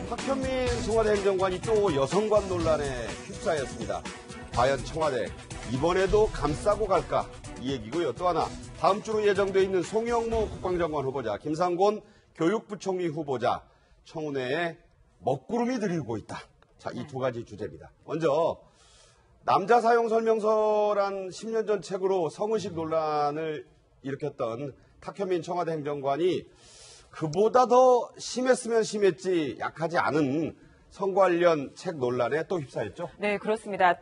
탁현민 청와대 행정관이 또 여성관 논란에 휩싸였습니다. 과연 청와대 이번에도 감싸고 갈까? 이 얘기고요. 또 하나 다음 주로 예정돼 있는 송영무 국방장관 후보자, 김상곤 교육부총리 후보자 청문회에 먹구름이 들이고 있다. 자, 이 두 가지 주제입니다. 먼저 남자 사용 설명서란 10년 전 책으로 성의식 논란을 일으켰던 탁현민 청와대 행정관이 그보다 더 심했으면 심했지 약하지 않은 성 관련 책 논란에 또 휩싸였죠? 네, 그렇습니다.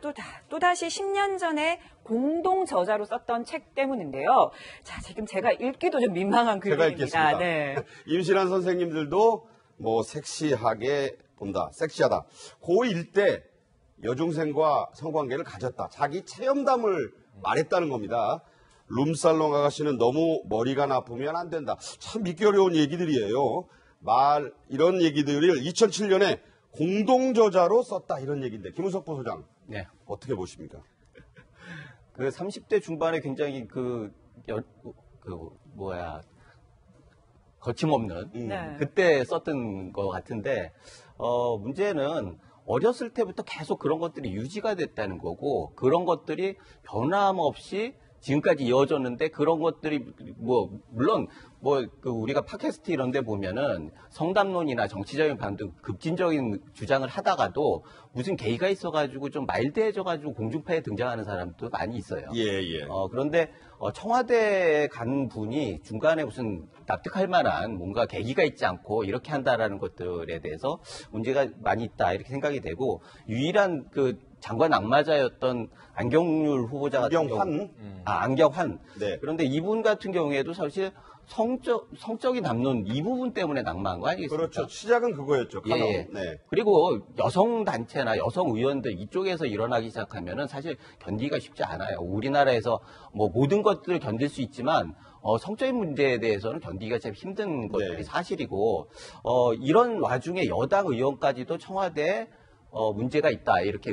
또다시 10년 전에 공동 저자로 썼던 책 때문인데요. 자, 지금 제가 읽기도 좀 민망한 제가 글입니다. 읽겠습니다. 네. 임신한 선생님들도 뭐 섹시하게 본다, 섹시하다. 고1 때 여중생과 성관계를 가졌다. 자기 체험담을 말했다는 겁니다. 룸살롱 아가씨는 너무 머리가 나쁘면 안 된다. 참 믿기 어려운 얘기들이에요. 이런 얘기들을 2007년에 공동저자로 썼다 이런 얘기인데 김은석 부소장 네. 어떻게 보십니까? 그 30대 중반에 굉장히 거침없는 네. 그때 썼던 것 같은데 문제는 어렸을 때부터 계속 그런 것들이 유지가 됐다는 거고 그런 것들이 변함없이 지금까지 이어졌는데 그런 것들이 물론 우리가 팟캐스트 이런 데 보면은 성담론이나 정치적인 반등 급진적인 주장을 하다가도 무슨 계기가 있어가지고 좀 마일드해져가지고 공중파에 등장하는 사람도 많이 있어요. 예. 그런데 청와대에 간 분이 중간에 무슨 납득할 만한 뭔가 계기가 있지 않고 이렇게 한다라는 것들에 대해서 문제가 많이 있다 이렇게 생각이 되고 유일한 그 장관 낙마자였던 안경률 후보자 같은 경우, 안경환. 네. 그런데 이분 같은 경우에도 사실 성적인 담론 이 부분 때문에 낙마한 거 아니겠습니까? 그렇죠. 시작은 그거였죠. 예. 네. 그리고 여성 단체나 여성 의원들 이쪽에서 일어나기 시작하면은 사실 견디기가 쉽지 않아요. 우리나라에서 뭐 모든 것들을 견딜 수 있지만 성적인 문제에 대해서는 견디기가 참 힘든 것들이 사실이고 이런 와중에 여당 의원까지도 청와대에 문제가 있다 이렇게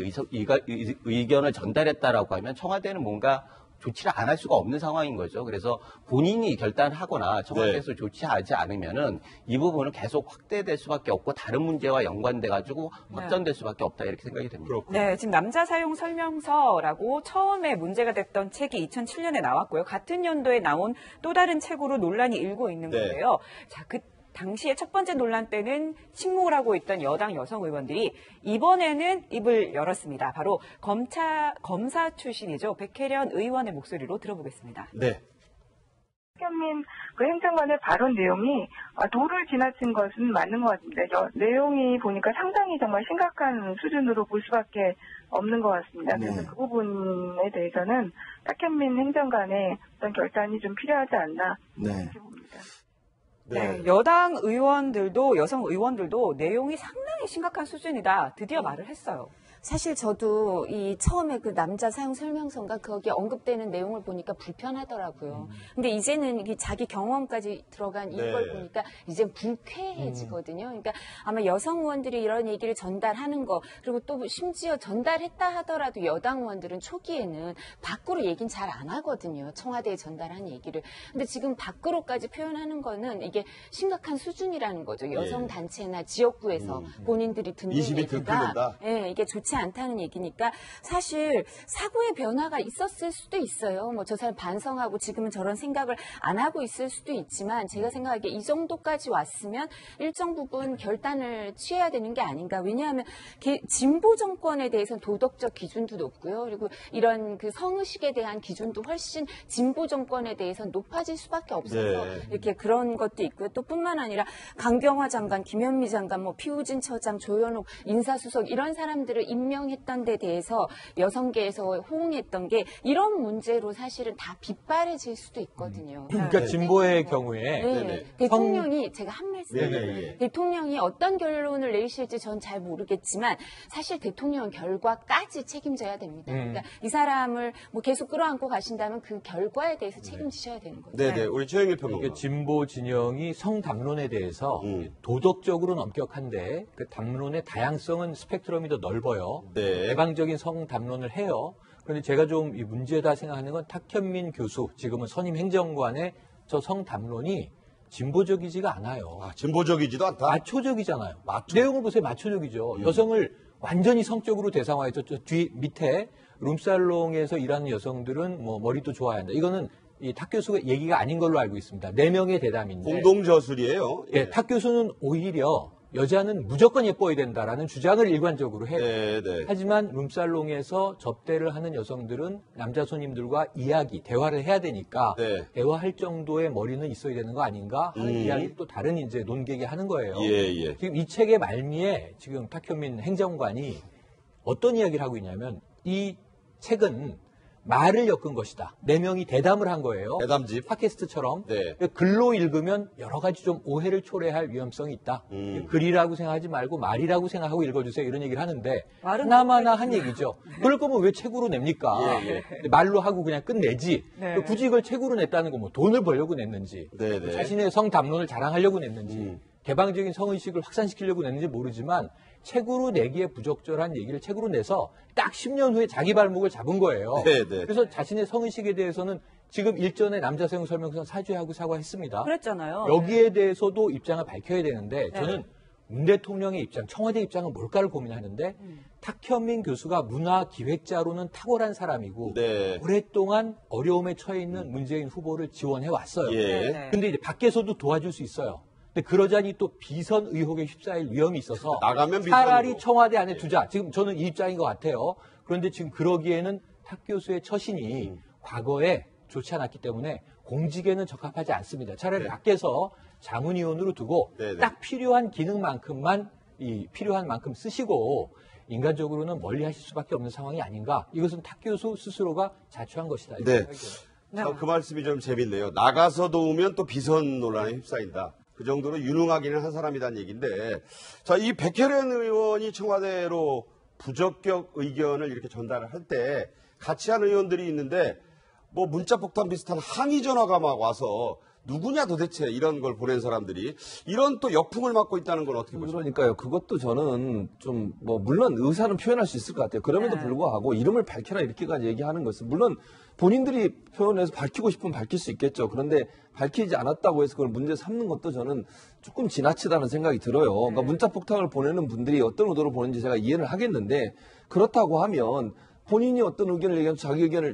의견을 전달했다라고 하면 청와대는 뭔가 조치를 안 할 수가 없는 상황인 거죠. 그래서 본인이 결단하거나 청와대에서 조치하지 않으면은 이 부분은 계속 확대될 수밖에 없고 다른 문제와 연관돼 가지고 확전될 수밖에 없다 이렇게 생각이 됩니다. 그렇군요. 네, 지금 남자 사용 설명서라고 처음에 문제가 됐던 책이 2007년에 나왔고요. 같은 연도에 나온 또 다른 책으로 논란이 일고 있는 건데요. 자, 당시에 첫 번째 논란 때는 침묵을 하고 있던 여당 여성 의원들이 이번에는 입을 열었습니다. 바로 검사 출신이죠. 백혜련 의원의 목소리로 들어보겠습니다. 네. 탁현민 행정관의 발언 내용이 도를 지나친 것은 맞는 것 같습니다. 내용이 보니까 상당히 정말 심각한 수준으로 볼 수밖에 없는 것 같습니다. 그래서 그 부분에 대해서는 탁현민 행정관의 어떤 결단이 좀 필요하지 않나 이렇게 봅니다. 네, 여당 의원들도 여성 의원들도 내용이 상당히 심각한 수준이다. 드디어 말을 했어요. 사실 저도 이 처음에 그 남자 사용 설명서인가 거기에 언급되는 내용을 보니까 불편하더라고요. 근데 이제는 자기 경험까지 들어간 이걸 보니까 이제 불쾌해지거든요. 그러니까 아마 여성 의원들이 이런 얘기를 전달하는 거 그리고 또 심지어 전달했다 하더라도 여당 의원들은 초기에는 밖으로 얘기는 잘 안 하거든요. 청와대에 전달한 얘기를. 근데 지금 밖으로까지 표현하는 거는 이게 심각한 수준이라는 거죠. 여성 단체나 지역구에서 본인들이 듣는 얘기가 이게 좋지 않다는 얘기니까 사실 사고의 변화가 있었을 수도 있어요. 뭐 저 사람 반성하고 지금은 저런 생각을 안 하고 있을 수도 있지만 제가 생각하기에 이 정도까지 왔으면 일정 부분 결단을 취해야 되는 게 아닌가. 왜냐하면 진보 정권에 대해서는 도덕적 기준도 높고요. 그리고 이런 그 성의식에 대한 기준도 훨씬 진보 정권에 대해서는 높아질 수밖에 없어서 이렇게 그런 것도 있고요. 또 뿐만 아니라 강경화 장관, 김현미 장관, 뭐 피우진 처장, 조현옥 인사수석 이런 사람들을 임명했던 데 대해서 여성계에서 호응했던 게 이런 문제로 사실은 다 빗발해질 수도 있거든요. 그러니까 진보의 경우에 대통령이 제가 한 말씀 대통령이 어떤 결론을 내리실지 전 잘 모르겠지만 사실 대통령 결과까지 책임져야 됩니다. 그러니까 이 사람을 뭐 계속 끌어안고 가신다면 그 결과에 대해서 책임지셔야 되는 거죠. 네네. 우리 최영일 평론가. 그러니까 진보 진영이 성 담론에 대해서 도덕적으로는 엄격한데 그 담론의 다양성은 스펙트럼이 더 넓어요. 개방적인 성 담론을 해요. 그런데 제가 좀 이 문제다 생각하는 건 탁현민 교수, 지금은 선임 행정관의 저 성 담론이 진보적이지가 않아요. 아, 진보적이지도 않다. 마초적이잖아요. 내용을 보세요. 마초적이죠. 여성을 완전히 성적으로 대상화해서 저 뒤 밑에 룸살롱에서 일하는 여성들은 뭐 머리도 좋아야 한다. 이거는 이 탁 교수가 얘기가 아닌 걸로 알고 있습니다. 4명의 대담인데. 공동저술이에요. 예, 탁 교수는 오히려 여자는 무조건 예뻐야 된다라는 주장을 일관적으로 해요. 네, 네. 하지만 룸살롱에서 접대를 하는 여성들은 남자 손님들과 대화를 해야 되니까 네. 대화할 정도의 머리는 있어야 되는 거 아닌가 하는 이야기를 또 다른 이제 논객이 하는 거예요. 예. 지금 이 책의 말미에 지금 탁현민 행정관이 어떤 이야기를 하고 있냐면 이 책은 말을 엮은 것이다. 4명이 대담을 한 거예요. 대담집. 팟캐스트처럼. 네. 글로 읽으면 여러 가지 좀 오해를 초래할 위험성이 있다. 글이라고 생각하지 말고 말이라고 생각하고 읽어주세요. 이런 얘기를 하는데 하나마나 한 얘기죠. 그럴 거면 왜 책으로 냅니까? 말로 하고 그냥 끝내지. 네. 굳이 이걸 책으로 냈다는 건 뭐 돈을 벌려고 냈는지 네. 자신의 성 담론을 자랑하려고 냈는지 개방적인 성의식을 확산시키려고 냈는지 모르지만 책으로 내기에 부적절한 얘기를 책으로 내서 딱 10년 후에 자기 발목을 잡은 거예요. 네. 그래서 자신의 성의식에 대해서는 지금 일전에 남자 사용 설명서 사죄하고 사과했습니다. 그랬잖아요. 여기에 대해서도 입장을 밝혀야 되는데 저는 문 대통령의 입장, 청와대 입장은 뭘까를 고민하는데 탁현민 교수가 문화기획자로는 탁월한 사람이고 네. 오랫동안 어려움에 처해 있는 문재인 후보를 지원해 왔어요. 예. 근데 이제 밖에서도 도와줄 수 있어요. 근데 그러자니 또 비선 의혹에 휩싸일 위험이 있어서 나가면 차라리 비선으로. 청와대 안에 두자. 지금 저는 이 입장인 것 같아요. 그런데 지금 그러기에는 탁 교수의 처신이 과거에 좋지 않았기 때문에 공직에는 적합하지 않습니다. 차라리 밖에서 자문위원으로 두고 네. 딱 필요한 기능만큼만 필요한 만큼 쓰시고 인간적으로는 멀리 하실 수밖에 없는 상황이 아닌가. 이것은 탁 교수 스스로가 자초한 것이다. 네. 네. 그 말씀이 좀 재밌네요. 나가서 도우면 또 비선 논란에 휩싸인다. 그 정도로 유능하기는 한 사람이란 얘기인데, 자, 이 백혜련 의원이 청와대로 부적격 의견을 이렇게 전달을 할 때 같이 한 의원들이 있는데, 뭐 문자 폭탄 비슷한 항의 전화가 막 와서 누구냐 도대체 이런 걸 보낸 사람들이 이런 또 역풍을 맞고 있다는 건 어떻게 보십니까? 그러니까요. 그것도 저는 좀 뭐 물론 의사는 표현할 수 있을 것 같아요. 그럼에도 불구하고 이름을 밝혀라 이렇게까지 얘기하는 것은 물론 본인들이 표현해서 밝히고 싶으면 밝힐 수 있겠죠. 그런데 밝히지 않았다고 해서 그걸 문제 삼는 것도 저는 조금 지나치다는 생각이 들어요. 그러니까 문자 폭탄을 보내는 분들이 어떤 의도로 보내는지 제가 이해를 하겠는데 그렇다고 하면 본인이 어떤 의견을 얘기하면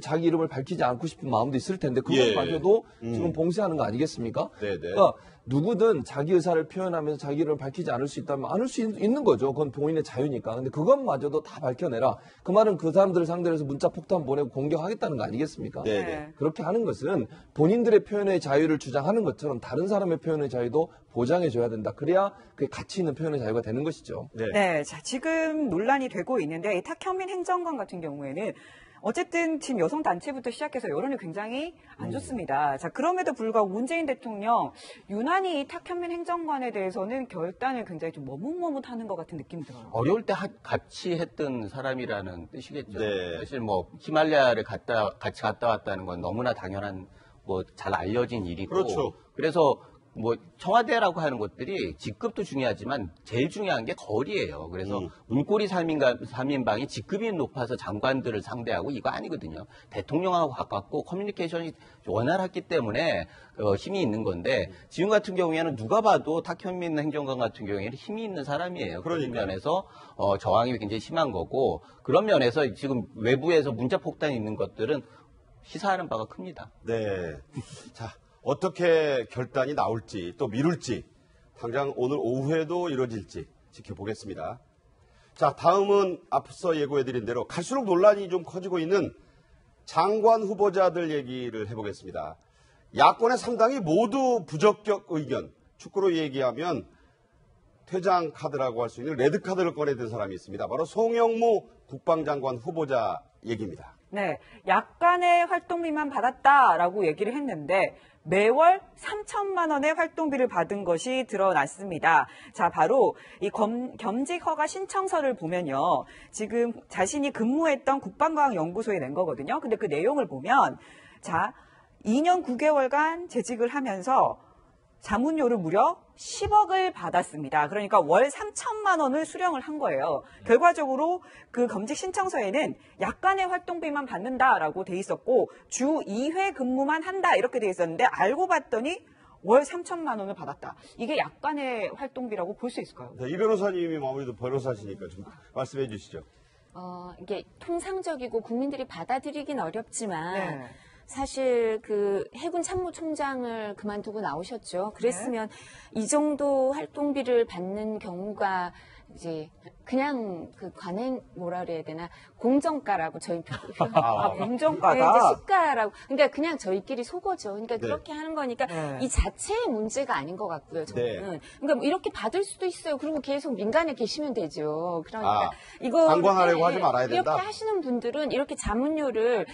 자기 이름을 밝히지 않고 싶은 마음도 있을 텐데 그것마저도 지금 봉쇄하는 거 아니겠습니까? 네네. 그러니까 누구든 자기 의사를 표현하면서 자기 이름을 밝히지 않을 수 있다면 않을 수 있는 거죠. 그건 본인의 자유니까. 근데 그것마저도 다 밝혀내라. 그 말은 그 사람들을 상대로 해서 문자 폭탄 보내고 공격하겠다는 거 아니겠습니까? 네네. 그렇게 하는 것은 본인들의 표현의 자유를 주장하는 것처럼 다른 사람의 표현의 자유도 보장해줘야 된다. 그래야 그게 가치 있는 표현의 자유가 되는 것이죠. 네, 자, 지금 논란이 되고 있는데 이 탁현민 행정관 같은 경우에는 어쨌든 지금 여성 단체부터 시작해서 여론이 굉장히 안 좋습니다. 자, 그럼에도 불구하고 문재인 대통령 유난히 이 탁현민 행정관에 대해서는 결단을 굉장히 좀 머뭇머뭇하는 것 같은 느낌이 들어요. 어려울 때 같이 했던 사람이라는 뜻이겠죠. 네. 사실 뭐 히말라야를 같이 갔다 왔다는 건 너무나 당연한 뭐 잘 알려진 일이고. 그렇죠. 그래서 뭐 청와대라고 하는 것들이 직급도 중요하지만 제일 중요한 게 거리예요. 그래서 문고리 3인방이 직급이 높아서 장관들을 상대하고 이거 아니거든요. 대통령하고 가깝고 커뮤니케이션이 원활했기 때문에 힘이 있는 건데 지금 같은 경우에는 누가 봐도 탁현민 행정관 같은 경우에는 힘이 있는 사람이에요. 그런 면에서 저항이 굉장히 심한 거고 그런 면에서 지금 외부에서 문자 폭탄이 있는 것들은 시사하는 바가 큽니다. 네. 자, 어떻게 결단이 나올지 또 미룰지 당장 오늘 오후에도 이루어질지 지켜보겠습니다. 자, 다음은 앞서 예고해드린 대로 갈수록 논란이 좀 커지고 있는 장관 후보자들 얘기를 해보겠습니다. 야권의 상당히 모두 부적격 의견, 축구로 얘기하면 퇴장 카드라고 할 수 있는 레드 카드를 꺼내든 사람이 있습니다. 바로 송영무 국방장관 후보자 얘기입니다. 네, 약간의 활동비만 받았다라고 얘기를 했는데 매월 3천만 원의 활동비를 받은 것이 드러났습니다. 자, 바로 이 겸직 허가 신청서를 보면요. 지금 자신이 근무했던 국방과학연구소에 낸 거거든요. 근데 그 내용을 보면 자, 2년 9개월간 재직을 하면서 자문료를 무려 10억을 받았습니다. 그러니까 월 3천만 원을 수령을 한 거예요. 결과적으로 그 겸직 신청서에는 약간의 활동비만 받는다라고 돼 있었고 주 2회 근무만 한다 이렇게 돼 있었는데 알고 봤더니 월 3천만 원을 받았다. 이게 약간의 활동비라고 볼 수 있을까요? 이 변호사님이 아무래도 변호사시니까 좀 말씀해 주시죠. 이게 통상적이고 국민들이 받아들이긴 어렵지만 네. 사실 그 해군 참모총장을 그만두고 나오셨죠. 그랬으면 이 정도 활동비를 받는 경우가 이제 그냥 그 관행 뭐라 그래야 되나 공정가라고 저희 공정가다. 네, 이제 시가라고 그러니까 그냥 저희끼리 속어죠. 그러니까 네. 그렇게 하는 거니까 네. 이 자체의 문제가 아닌 것 같고요. 저는 그러니까 뭐 이렇게 받을 수도 있어요. 그리고 계속 민간에 계시면 되죠. 그러니까 이거 상관하려고 하지 말아야 된다. 이렇게 하시는 분들은 이렇게 자문료를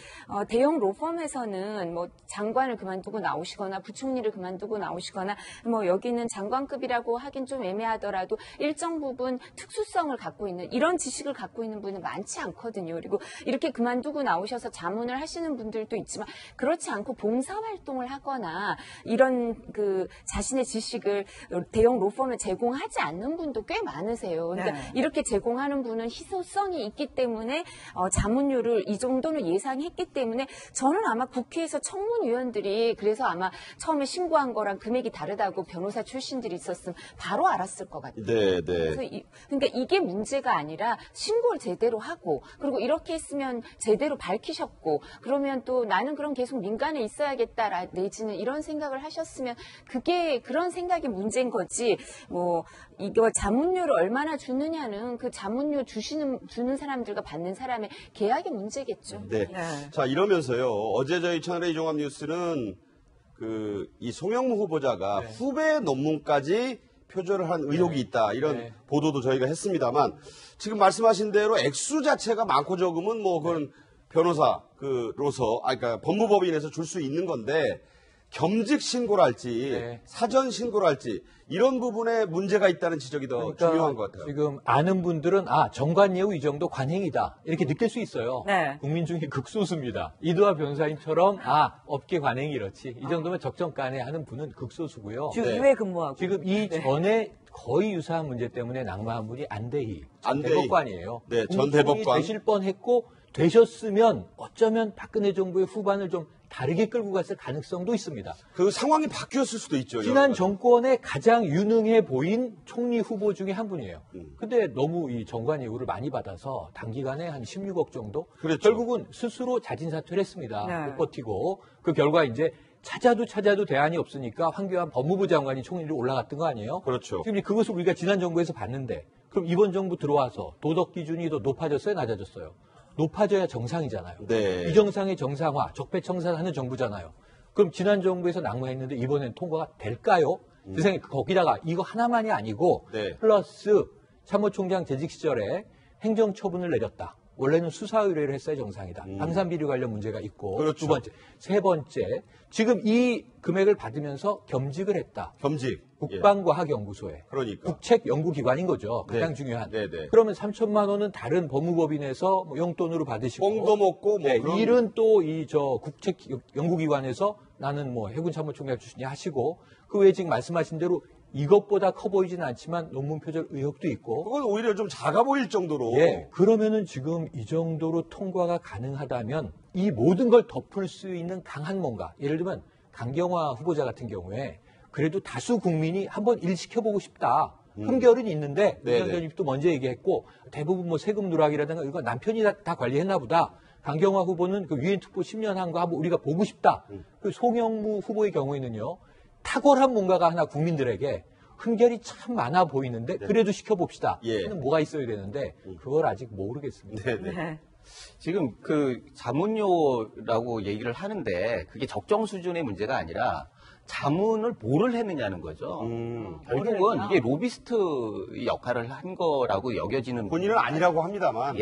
대형 로펌에서는 뭐 장관을 그만두고 나오시거나 부총리를 그만두고 나오시거나 뭐 여기는 장관급이라고 하긴 좀 애매하더라도 일정 부분 특수성을 갖고 있는 이런 지식을 갖고 있는 분은 많지 않거든요. 그리고 이렇게 그만두고 나오셔서 자문을 하시는 분들도 있지만 그렇지 않고 봉사활동을 하거나 이런 그 자신의 지식을 대형 로펌에 제공하지 않는 분도 꽤 많으세요. 그러니까 네. 이렇게 제공하는 분은 희소성이 있기 때문에 자문료를 이 정도는 예상했기 때문에 저는 아마 국회에서 청문위원들이 그래서 아마 처음에 신고한 거랑 금액이 다르다고 변호사 출신들이 있었으면 바로 알았을 것 같아요. 네, 네. 그래서 그러니까 이게 문제가 아니라 신고를 제대로 하고 그리고 이렇게 했으면 제대로 밝히셨고 그러면 또 나는 그럼 계속 민간에 있어야겠다 내지는 이런 생각을 하셨으면 그게 그런 생각이 문제인 거지 뭐 이거 자문료를 얼마나 주느냐는 그 자문료 주는 사람들과 받는 사람의 계약의 문제겠죠. 네. 네. 자, 이러면서요. 어제 저희 채널의 종합 뉴스는 이 송영무 후보자가 후배 논문까지 표절을 한 의혹이 있다. 이런 보도도 저희가 했습니다만 지금 말씀하신 대로 액수 자체가 많고 적으면 뭐 그건 변호사로서 그러니까 법무법인에서 줄 수 있는 건데 겸직 신고랄지 사전 신고랄지 이런 부분에 문제가 있다는 지적이 더 중요한 것 같아요. 지금 아는 분들은 정관예우 이 정도 관행이다 이렇게 느낄 수 있어요. 네. 국민 중에 극소수입니다. 이두하 변호사님처럼 업계 관행이 이렇지 이 정도면 적정가네 하는 분은 극소수고요. 주 2회 근무하고. 지금 이 전에 거의 유사한 문제 때문에 낙마한 분이 안대희 전 안대희. 대법관이에요. 네, 전 대법관. 되실 뻔했고 되셨으면 어쩌면 박근혜 정부의 후반을 좀 다르게 끌고 갔을 가능성도 있습니다. 그 상황이 바뀌었을 수도 있죠. 지난 정권에 가장 유능해 보인 총리 후보 중에 한 분이에요. 근데 너무 이 정관예우를 많이 받아서 단기간에 한 16억 정도? 그렇죠. 결국은 스스로 자진 사퇴를 했습니다. 네. 못 버티고. 그 결과 이제 찾아도 대안이 없으니까 황교안 법무부 장관이 총리로 올라갔던 거 아니에요? 그렇죠. 지금 그것을 우리가 지난 정부에서 봤는데 그럼 이번 정부 들어와서 도덕 기준이 더 높아졌어요? 낮아졌어요? 높아져야 정상이잖아요. 네. 이 정상의 정상화, 적폐청산하는 정부잖아요. 그럼 지난 정부에서 낙마했는데 이번엔 통과가 될까요? 세상에 거기다가 이거 하나만이 아니고 네. 플러스 참모총장 재직 시절에 행정처분을 내렸다. 원래는 수사 의뢰를 했어야 정상이다. 방산비리 관련 문제가 있고 그렇죠. 두 번째, 세 번째 지금 이 금액을 받으면서 겸직을 했다. 겸직. 국방과학연구소에 그러니까. 국책 연구기관인 거죠. 가장 네. 중요한. 네, 네. 그러면 3천만 원은 다른 법무법인에서 뭐 용돈으로 받으시고 뽕도 먹고 뭐 그런. 일은 또 이 국책 연구기관에서 나는 뭐 해군 참모총장 출신이 하시고 그 외에 지금 말씀하신 대로 이것보다 커 보이지는 않지만 논문 표절 의혹도 있고. 그건 오히려 좀 작아 보일 정도로. 그러면은 지금 이 정도로 통과가 가능하다면 이 모든 걸 덮을 수 있는 강한 뭔가. 예를 들면 강경화 후보자 같은 경우에 그래도 다수 국민이 한번 일 시켜보고 싶다. 흠결은 있는데 의원님도 먼저 얘기했고 대부분 뭐 세금 누락이라든가 이거 남편이 다 관리했나 보다. 강경화 후보는 그 유엔 특보 10년 한 거 한번 우리가 보고 싶다. 그 송영무 후보의 경우에는요. 탁월한 뭔가가 하나 국민들에게 흠결이 참 많아 보이는데 그래도 시켜봅시다. 는 뭐가 있어야 되는데 그걸 아직 모르겠습니다. 네. 지금 그 자문료라고 얘기를 하는데 그게 적정 수준의 문제가 아니라 자문을 뭐를 했느냐는 거죠. 결국은 이게 로비스트 역할을 한 거라고 여겨지는 본인은 아니라고 합니다만.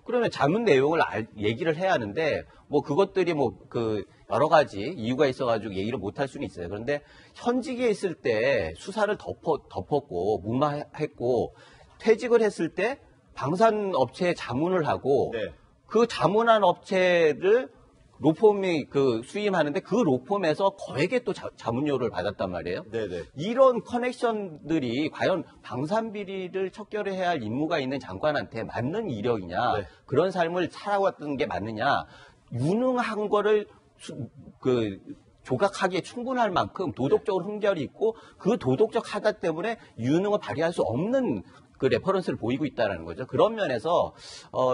그러면 자문 내용을 얘기를 해야 하는데 뭐 그것들이 뭐 그 여러 가지 이유가 있어가지고 얘기를 못할 수는 있어요. 그런데 현직에 있을 때 수사를 덮었고 무마했고 퇴직을 했을 때 방산업체에 자문을 하고 그 자문한 업체를 로펌이 수임하는데 그 로펌에서 거액의 또 자문료를 받았단 말이에요. 네네. 이런 커넥션들이 과연 방산비리를 척결해야 할 임무가 있는 장관한테 맞는 이력이냐, 그런 삶을 살아왔던 게 맞느냐, 유능한 거를 조각하기에 충분할 만큼 도덕적으로 흠결이 있고 그 도덕적 하자 때문에 유능을 발휘할 수 없는 그 레퍼런스를 보이고 있다는 거죠. 그런 면에서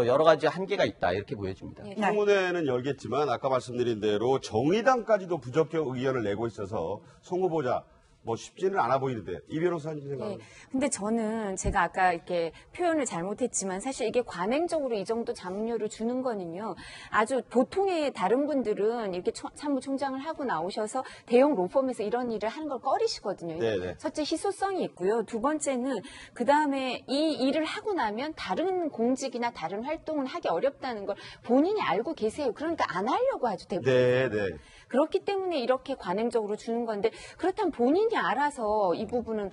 여러 가지 한계가 있다 이렇게 보여집니다. 청문회는 열겠지만 아까 말씀드린 대로 정의당까지도 부적격 의견을 내고 있어서 송 후보자 뭐 쉽지는 않아 보이는데 이 변호사님 생각은? 네. 근데 저는 제가 아까 이렇게 표현을 잘못했지만 사실 이게 관행적으로 이 정도 장려를 주는 거는요. 아주 보통의 다른 분들은 이렇게 사무총장을 하고 나오셔서 대형 로펌에서 이런 일을 하는 걸 꺼리시거든요. 네네. 첫째 희소성이 있고요. 두 번째는 그다음에 이 일을 하고 나면 다른 공직이나 다른 활동은 하기 어렵다는 걸 본인이 알고 계세요. 그러니까 안 하려고 하죠. 대부분. 네. 그렇기 때문에 이렇게 관행적으로 주는 건데 그렇다면 본인이 알아서 이 부분은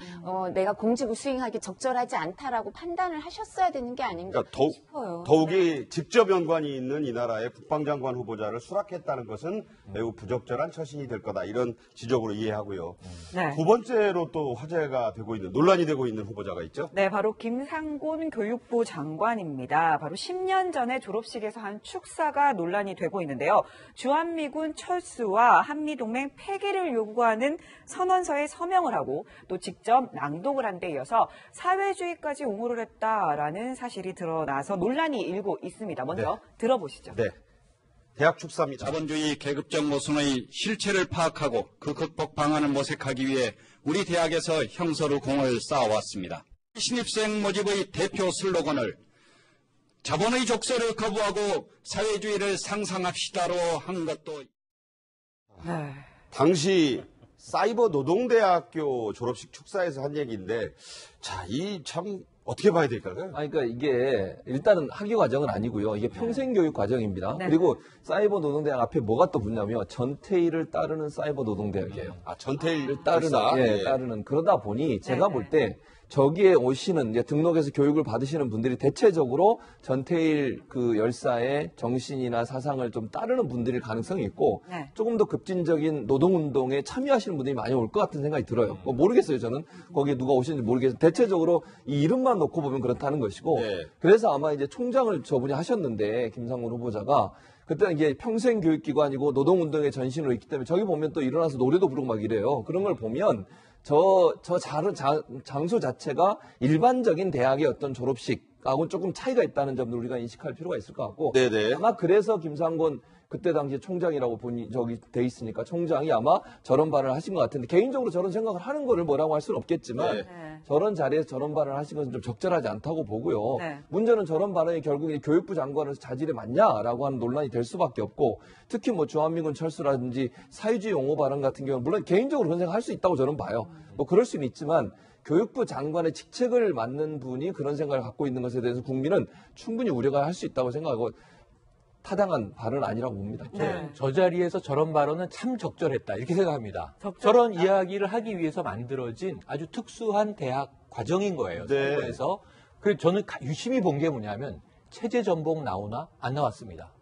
내가 공직을 수행하기 적절하지 않다라고 판단을 하셨어야 되는 게 아닌가 싶어요. 더욱이 직접 연관이 있는 이 나라의 국방장관 후보자를 수락했다는 것은 매우 부적절한 처신이 될 거다. 이런 지적으로 이해하고요. 네. 두 번째로 또 화제가 되고 있는, 논란이 되고 있는 후보자가 있죠? 네, 바로 김상곤 교육부 장관입니다. 바로 10년 전에 졸업식에서 한 축사가 논란이 되고 있는데요. 주한미군 철수와 한미동맹 폐기를 요구하는 선언서에 서명을 하고 또 직접 낭독을 한 데 이어서 사회주의까지 옹호를 했다라는 사실이 드러나서 논란이 일고 있습니다. 먼저 들어보시죠. 네. 대학 축사입니다. 자본주의 계급적 모순의 실체를 파악하고 그 극복 방안을 모색하기 위해 우리 대학에서 형서로 공을 쌓아왔습니다. 신입생 모집의 대표 슬로건을 자본의 족쇄를 거부하고 사회주의를 상상합시다로 한 것도 네. 당시 사이버 노동대학교 졸업식 축사에서 한 얘기인데, 자, 이 참 어떻게 봐야 될까요? 그러니까 이게 일단은 학위 과정은 아니고요. 이게 평생교육 과정입니다. 네. 그리고 사이버 노동대학 앞에 뭐가 또 붙냐면 전태일을 따르는 사이버 노동대학이에요. 아, 전태일 따르는, 박사? 따르는. 그러다 보니 제가 네. 볼 때 저기에 오시는 이제 등록해서 교육을 받으시는 분들이 대체적으로 전태일 그 열사의 정신이나 사상을 좀 따르는 분들일 가능성이 있고 네. 조금 더 급진적인 노동운동에 참여하시는 분들이 많이 올 것 같은 생각이 들어요. 뭐 모르겠어요. 저는 거기에 누가 오시는지 모르겠어요. 대체적으로 이 이름만 놓고 보면 그렇다는 것이고 네. 그래서 아마 이제 총장을 저분이 하셨는데 김상곤 후보자가 그때는 이게 평생 교육기관이고 노동운동의 전신으로 있기 때문에 저기 보면 또 일어나서 노래도 부르고 막 이래요. 그런 걸 보면 장소 자체가 일반적인 대학의 어떤 졸업식하고는 조금 차이가 있다는 점을 우리가 인식할 필요가 있을 것 같고 네네. 아마 그래서 김상곤 그때 당시 총장이라고 저기 돼 있으니까 총장이 아마 저런 발언을 하신 것 같은데 개인적으로 저런 생각을 하는 거를 뭐라고 할 수는 없겠지만 네. 저런 자리에서 저런 발언을 하신 것은 좀 적절하지 않다고 보고요. 네. 문제는 저런 발언이 결국 교육부 장관으로서 자질에 맞냐라고 하는 논란이 될 수밖에 없고 특히 뭐 주한미군 철수라든지 사회주의 용어 발언 같은 경우는 물론 개인적으로 그런 생각할 수 있다고 저는 봐요. 뭐 그럴 수는 있지만 교육부 장관의 직책을 맡는 분이 그런 생각을 갖고 있는 것에 대해서 국민은 충분히 우려가 할 수 있다고 생각하고 타당한 발언은 아니라고 봅니다. 네. 저 자리에서 저런 발언은 참 적절했다 이렇게 생각합니다. 저런 이야기를 하기 위해서 만들어진 아주 특수한 대학 과정인 거예요. 네. 그래서 저는 유심히 본 게 뭐냐면 체제 전복 나오나 안 나왔습니다.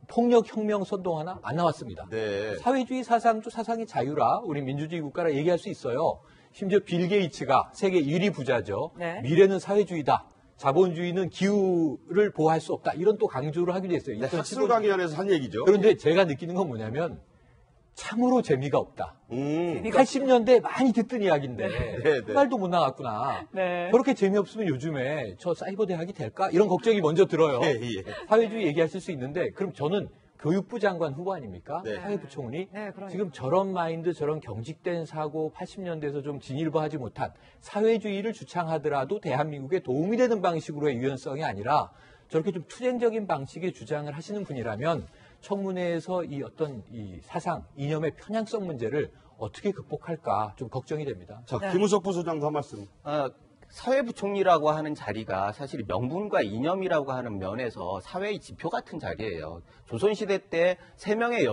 폭력 혁명 선동하나 안 나왔습니다. 네. 사회주의 사상도 사상의 자유라 우리 민주주의 국가라 얘기할 수 있어요. 심지어 빌 게이츠가 세계 1위 부자죠. 네. 미래는 사회주의다. 자본주의는 기후를 보호할 수 없다. 이런 또 강조를 하기도 했어요. 네, 학술강의원에서 한 얘기죠. 그런데 제가 느끼는 건 뭐냐면 참으로 재미가 없다. 80년대 많이 듣던 이야기인데 네. 한 발도 못 나갔구나. 네. 그렇게 재미없으면 요즘에 저 사이버 대학이 될까? 이런 걱정이 먼저 들어요. 예. 사회주의 얘기하실 수 있는데 그럼 저는 교육부 장관 후보 아닙니까? 네. 사회부총리. 네, 그러니까. 지금 저런 마인드, 저런 경직된 사고 80년대에서 좀 진일보하지 못한 사회주의를 주창하더라도 대한민국에 도움이 되는 방식으로의 유연성이 아니라 저렇게 좀 투쟁적인 방식의 주장을 하시는 분이라면 청문회에서 이 어떤 이 사상, 이념의 편향성 문제를 어떻게 극복할까 좀 걱정이 됩니다. 자, 김우석 부소장도 한 말씀. 사회부총리라고 하는 자리가 사실 명분과 이념이라고 하는 면에서 사회의 지표 같은 자리예요. 조선시대 때 3명의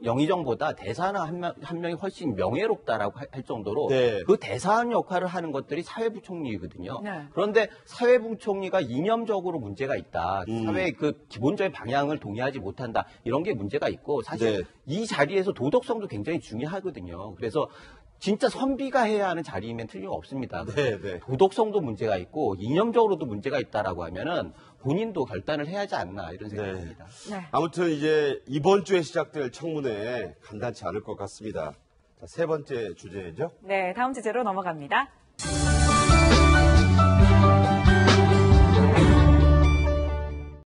영의정보다 대사관 한 명이 훨씬 명예롭다라고 할 정도로 네. 그 대사관 역할을 하는 것들이 사회부총리거든요. 네. 그런데 사회부총리가 이념적으로 문제가 있다. 사회의 그 기본적인 방향을 동의하지 못한다. 이런 게 문제가 있고 사실 네. 이 자리에서 도덕성도 굉장히 중요하거든요. 그래서 진짜 선비가 해야 하는 자리이면 틀림없습니다. 네, 네. 도덕성도 문제가 있고 이념적으로도 문제가 있다라고 하면은 본인도 결단을 해야 하지 않나 이런 생각입니다. 네. 아무튼 이제 이번 주에 시작될 청문회 간단치 않을 것 같습니다. 자, 세 번째 주제죠. 네, 다음 주제로 넘어갑니다.